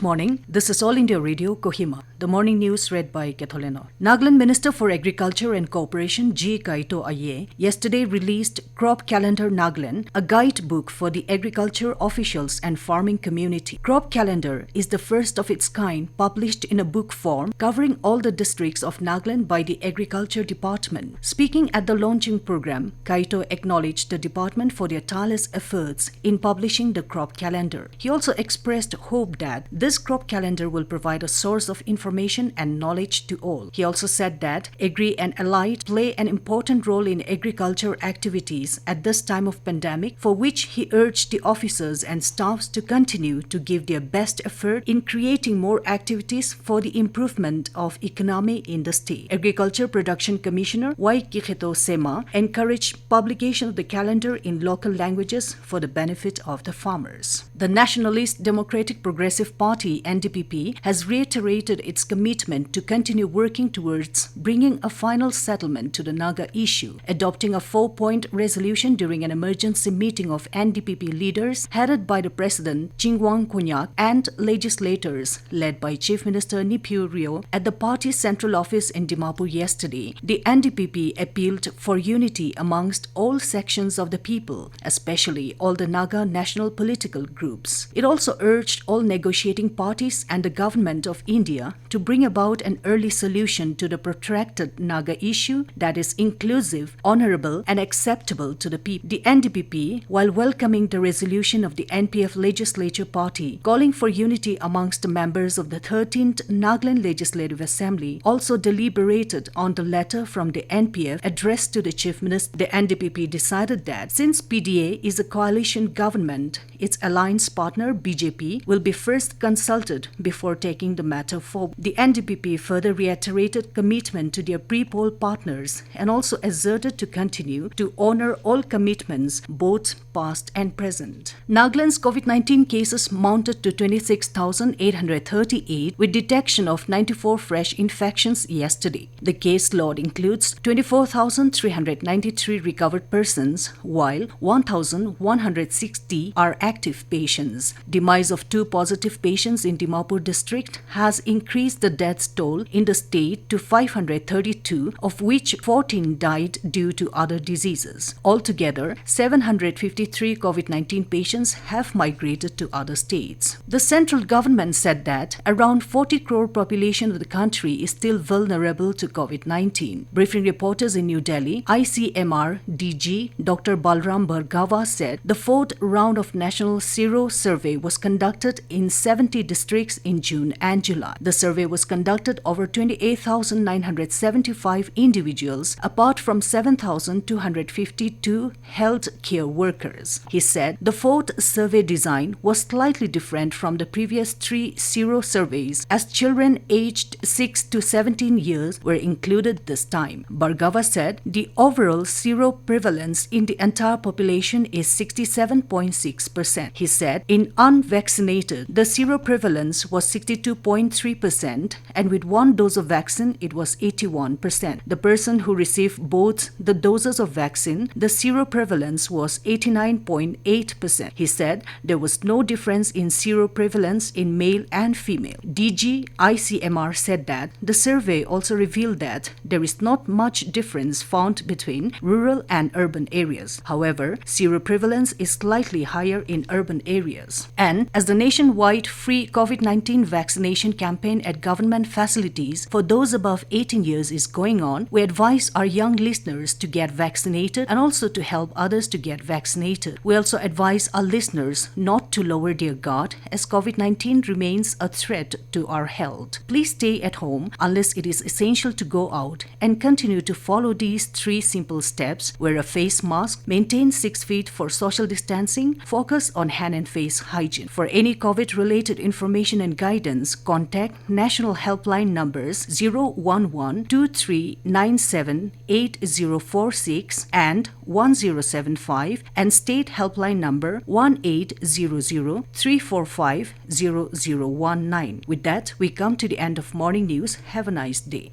morning. This is All India Radio, Kohima. The morning news read by Ketholeno. Nagaland Minister for Agriculture and Cooperation G. Kaito Aye yesterday released Crop Calendar Nagaland, a guidebook for the agriculture officials and farming community. Crop Calendar is the first of its kind published in a book form covering all the districts of Nagaland by the Agriculture Department. Speaking at the launching program, Kaito acknowledged the department for their tireless efforts in publishing the Crop Calendar. He also expressed hope that this crop calendar will provide a source of information and knowledge to all. He also said that Agri and Allied play an important role in agriculture activities at this time of pandemic, for which he urged the officers and staffs to continue to give their best effort in creating more activities for the improvement of economy in the state. Agriculture Production Commissioner Y. Kikheto Sema encouraged publication of the calendar in local languages for the benefit of the farmers. The Nationalist Democratic Progressive Party (NDPP) has reiterated its commitment to continue working towards bringing a final settlement to the Naga issue, adopting a 4-point resolution during an emergency meeting of NDPP leaders headed by the President Chingwang Konyak and legislators led by Chief Minister Niphiu Rio at the party's central office in Dimapur yesterday. The NDPP appealed for unity amongst all sections of the people, especially all the Naga national political groups. It also urged all negotiating parties and the government of India to bring about an early solution to the protracted Naga issue that is inclusive, honorable and acceptable to the people. The NDPP, while welcoming the resolution of the NPF Legislature Party calling for unity amongst the members of the 13th Nagaland Legislative Assembly, also deliberated on the letter from the NPF addressed to the Chief Minister. The NDPP decided that since PDA is a coalition government, its alliance partner BJP will be first consulted before taking the matter forward. The NDPP further reiterated commitment to their pre-poll partners and also asserted to continue to honor all commitments, both past and present. Nagaland's COVID-19 cases mounted to 26,838 with detection of 94 fresh infections yesterday. The case load includes 24,393 recovered persons, while 1,160 are active patients. Demise of 2 positive patients in Dimapur district has increased the death toll in the state to 532, of which 14 died due to other diseases. Altogether, 753 COVID-19 patients have migrated to other states. The central government said that around 40 crore population of the country is still vulnerable to COVID-19. Briefing reporters in New Delhi, ICMR DG Dr. Balram Bhargava said the 4th round of National Sero Survey was conducted in 70 districts in June and July. The survey was conducted over 28,975 individuals, apart from 7,252 health care workers. He said the 4th survey design was slightly different from the previous 3 Sero surveys, as children aged 6 to 17 years were included this time. Bhargava said the overall Sero prevalence in the entire population is 67.6%. He said in unvaccinated, the Sero prevalence was 62.3%, and with 1 dose of vaccine, it was 81%. The person who received both the doses of vaccine, the Sero prevalence was 89.8%. He said there was no difference in Sero prevalence in male and female. DG ICMR said that the survey also revealed that there is not much difference found between rural and urban areas. However, Sero prevalence is slightly higher in urban areas. And as the nationwide free COVID-19 vaccination campaign at government facilities for those above 18 years is going on, we advise our young listeners to get vaccinated and also to help others to get vaccinated. We also advise our listeners not to lower their guard, as COVID-19 remains a threat to our health. Please stay at home unless it is essential to go out, and continue to follow these 3 simple steps: wear a face mask, maintain 6 feet for social distancing, focus on hand and face hygiene. For any COVID-related information and guidance, contact National Helpline numbers 011-2397-8046 and 1075, and State Helpline number 1800-345-0019. With that, we come to the end of morning news. Have a nice day.